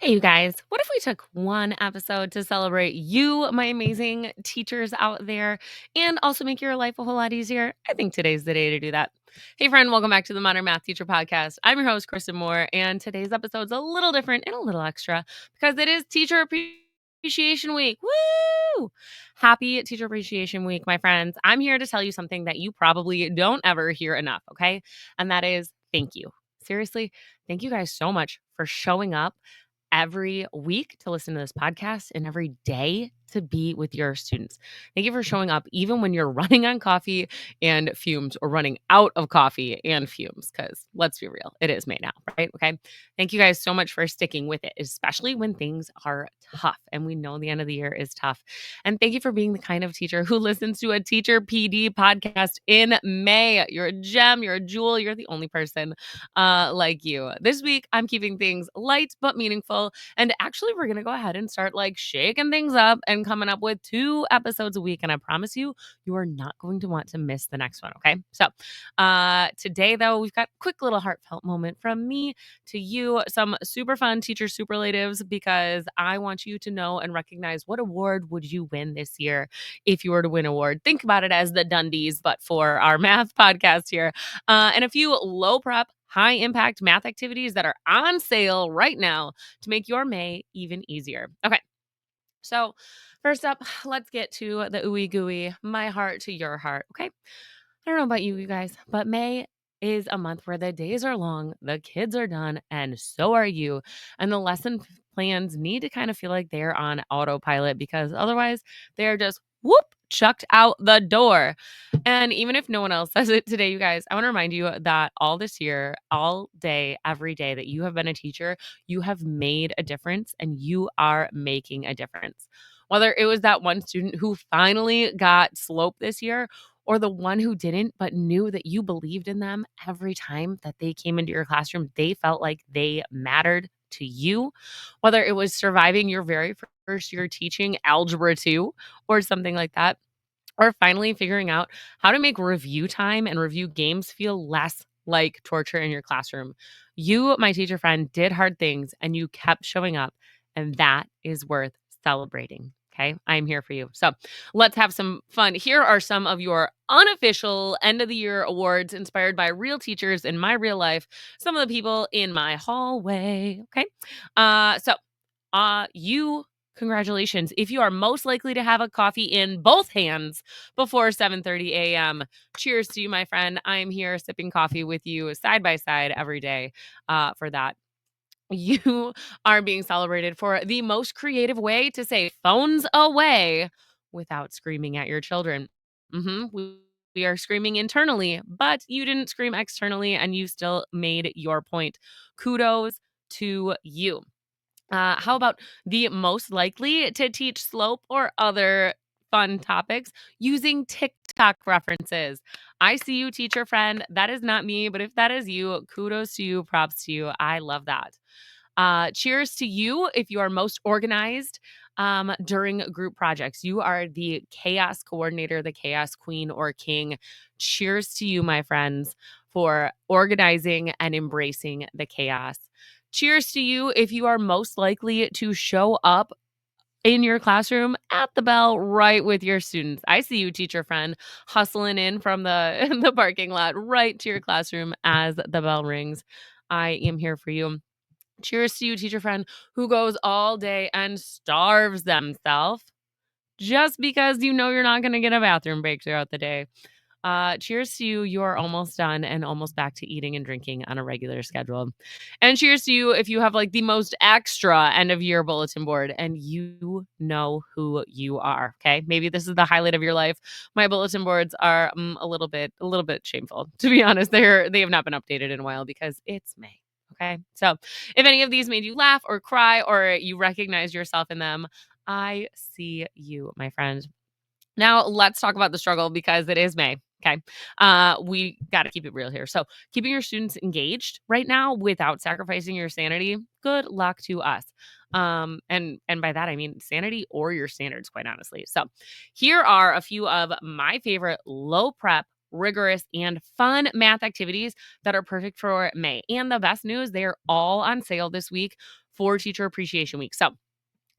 Hey, you guys, what if we took one episode to celebrate you, my amazing teachers out there, and also make your life a whole lot easier? I think today's the day to do that. Hey, friend, welcome back to the Modern Math Teacher Podcast. I'm your host, Kristen Moore, and today's episode's a little different and a little extra because it is Teacher Appreciation Week. Woo! Happy Teacher Appreciation Week, my friends. I'm here to tell you something that you probably don't ever hear enough, okay? And that is thank you. Seriously, thank you guys so much for showing up every week to listen to this podcast and every day to be with your students. Thank you for showing up even when you're running on coffee and fumes or running out of coffee and fumes because let's be real, it is May now, right? Okay. Thank you guys so much for sticking with it, especially when things are tough and we know the end of the year is tough. And thank you for being the kind of teacher who listens to a Teacher PD podcast in May. You're a gem, you're a jewel, you're the only person like you. This week, I'm keeping things light but meaningful. And actually, we're going to go ahead and start like shaking things up and coming up with 2 episodes a week. And I promise you, you are not going to want to miss the next one. Okay. So today, though, we've got a quick little heartfelt moment from me to you, some super fun teacher superlatives, because I want you to know and recognize what award would you win this year if you were to win an award. Think about it as the Dundies, but for our math podcast here. And a few low prep, high impact math activities that are on sale right now to make your May even easier. Okay. So, first up, let's get to the ooey gooey, my heart to your heart. Okay. I don't know about you guys, but May is a month where the days are long, the kids are done, and so are you. And the lesson plans need to kind of feel like they're on autopilot because otherwise they're just whoop chucked out the door. And even if no one else says it today, you guys, I want to remind you that all this year, all day, every day that you have been a teacher, you have made a difference and you are making a difference. Whether it was that one student who finally got slope this year, or the one who didn't, but knew that you believed in them every time that they came into your classroom, they felt like they mattered to you, whether it was surviving your very first year teaching Algebra 2 or something like that, or finally figuring out how to make review time and review games feel less like torture in your classroom. You, my teacher friend, did hard things and you kept showing up, and that is worth celebrating. Okay, I'm here for you. So let's have some fun. Here are some of your unofficial end of the year awards inspired by real teachers in my real life, some of the people in my hallway. Okay, you congratulations. If you are most likely to have a coffee in both hands before 7:30 a.m., cheers to you, my friend. I'm here sipping coffee with you side by side every day for that. You are being celebrated for the most creative way to say phones away without screaming at your children. We are screaming internally, but you didn't scream externally and you still made your point. Kudos to you. How about the most likely to teach slope or other fun topics using TikTok references? I see you, teacher friend. That is not me, but if that is you, kudos to you, props to you. I love that. Cheers to you if you are most organized during group projects. You are the chaos coordinator, the chaos queen or king. Cheers to you, my friends, for organizing and embracing the chaos. Cheers to you if you are most likely to show up in your classroom at the bell right with your students. I see you, teacher friend, hustling in from the the parking lot right to your classroom as the bell rings. I am here for you. Cheers to you, teacher friend, who goes all day and starves themselves just because you know you're not going to get a bathroom break throughout the day. Cheers to you. You are almost done and almost back to eating and drinking on a regular schedule. And cheers to you if you have like the most extra end of year bulletin board and you know who you are. Okay. Maybe this is the highlight of your life. My bulletin boards are a little bit shameful. To be honest, they have not been updated in a while because it's May. Okay. So if any of these made you laugh or cry or you recognize yourself in them, I see you, my friend. Now let's talk about the struggle because it is May. Okay. We got to keep it real here. So, keeping your students engaged right now without sacrificing your sanity, good luck to us. And by that I mean sanity or your standards, quite honestly. So, here are a few of my favorite low prep rigorous, and fun math activities that are perfect for May. And the best news, they are all on sale this week for Teacher Appreciation Week. So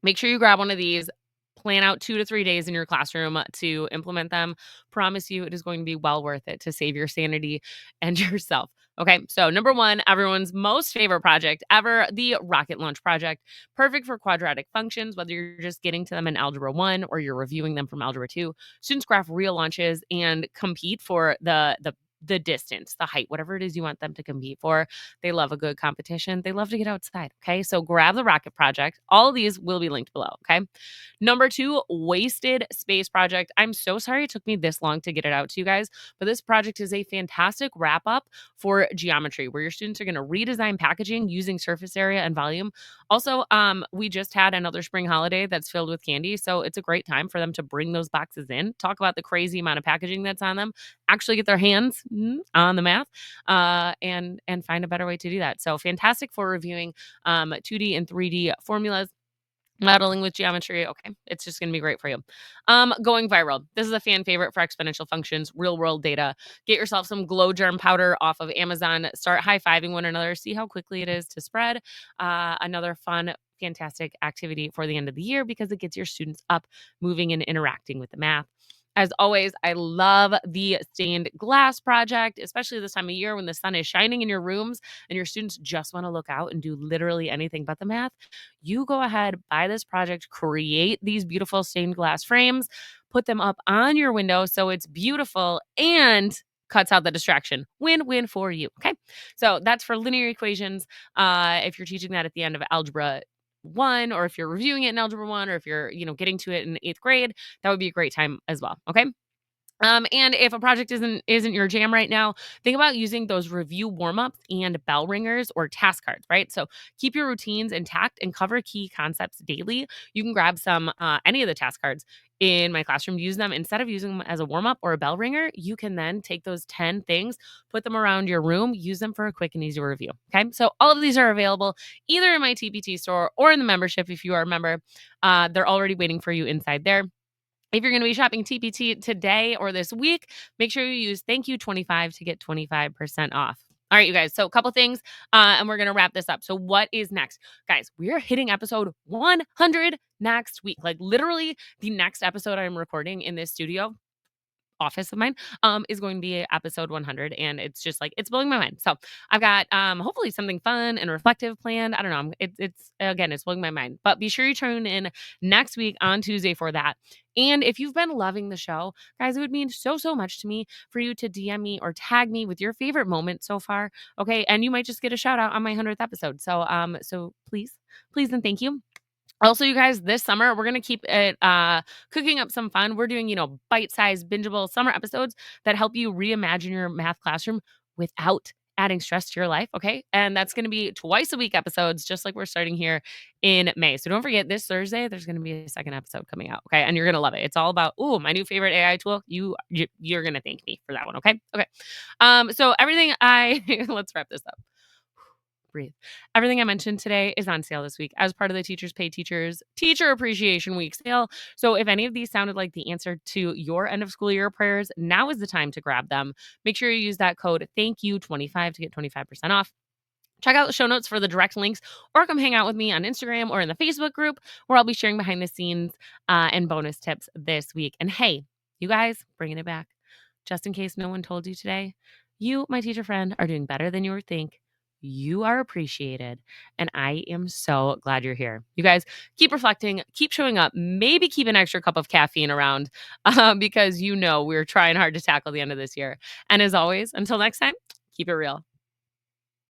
make sure you grab one of these. Plan out 2 to 3 days in your classroom to implement them. Promise you it is going to be well worth it to save your sanity and yourself. Okay, so number one, everyone's most favorite project ever, the rocket launch project. Perfect for quadratic functions, whether you're just getting to them in Algebra 1 or you're reviewing them from Algebra 2. Students graph real launches and compete for the distance, the height, whatever it is you want them to compete for. They love a good competition. They love to get outside. Okay. So grab the rocket project. All of these will be linked below. Okay. Number two, wasted space project. I'm so sorry it took me this long to get it out to you guys, but this project is a fantastic wrap up for geometry where your students are going to redesign packaging using surface area and volume. Also, we just had another spring holiday that's filled with candy. So it's a great time for them to bring those boxes in, talk about the crazy amount of packaging that's on them, actually get their hands on the math, and find a better way to do that. So fantastic for reviewing 2D and 3D formulas. Modeling with geometry, okay, it's just gonna be great for you. Going viral. This is a fan favorite for exponential functions, real world data. Get yourself some glow germ powder off of Amazon. Start high-fiving one another. See how quickly it is to spread. Another fun, fantastic activity for the end of the year because it gets your students up, moving, and interacting with the math. As always, I love the stained glass project, especially this time of year when the sun is shining in your rooms and your students just want to look out and do literally anything but the math. You go ahead, buy this project, create these beautiful stained glass frames, put them up on your window so it's beautiful and cuts out the distraction. Win win for you. Okay. So that's for linear equations. If you're teaching that at the end of algebra 1, or if you're reviewing it in algebra 1, or if you're, getting to it in 8th grade, that would be a great time as well. Okay. And if a project isn't your jam right now, think about using those review warm-ups and bell ringers or task cards, right? So keep your routines intact and cover key concepts daily. You can grab some any of the task cards in my classroom, use them instead of using them as a warm-up or a bell ringer. You can then take those 10 things, put them around your room, use them for a quick and easy review. Okay. So all of these are available either in my TPT store or in the membership if you are a member. They're already waiting for you inside there. If you're going to be shopping TPT today or this week, make sure you use thank you 25 to get 25% off. All right, you guys. So a couple things, and we're going to wrap this up. So what is next? Guys, we are hitting episode 100 next week. Like literally the next episode I'm recording in this studio office of mine is going to be episode 100, and it's just like it's blowing my mind. So I've got hopefully something fun and reflective planned. I don't know. It's again, it's blowing my mind. But be sure you tune in next week on Tuesday for that. And if you've been loving the show, guys, it would mean so much to me for you to DM me or tag me with your favorite moment so far. Okay, and you might just get a shout out on my 100th episode. So please and thank you. Also, you guys, this summer, we're going to keep it cooking up some fun. We're doing, bite-sized, bingeable summer episodes that help you reimagine your math classroom without adding stress to your life, okay? And that's going to be twice a week episodes, just like we're starting here in May. So don't forget, this Thursday, there's going to be a second episode coming out, okay? And you're going to love it. It's all about, my new favorite AI tool. You're going to thank me for that one, okay? Okay. So everything let's wrap this up. Breathe. Everything I mentioned today is on sale this week as part of the Teachers Pay Teachers Teacher Appreciation Week sale. So if any of these sounded like the answer to your end of school year prayers, now is the time to grab them. Make sure you use that code thank you 25 to get 25% off. Check out the show notes for the direct links or come hang out with me on Instagram or in the Facebook group where I'll be sharing behind the scenes and bonus tips this week. And hey, you guys, bringing it back. Just in case no one told you today, you, my teacher friend, are doing better than you would think. You are appreciated, and I am so glad you're here. You guys, keep reflecting, keep showing up, maybe keep an extra cup of caffeine around because we're trying hard to tackle the end of this year. And as always, until next time, keep it real.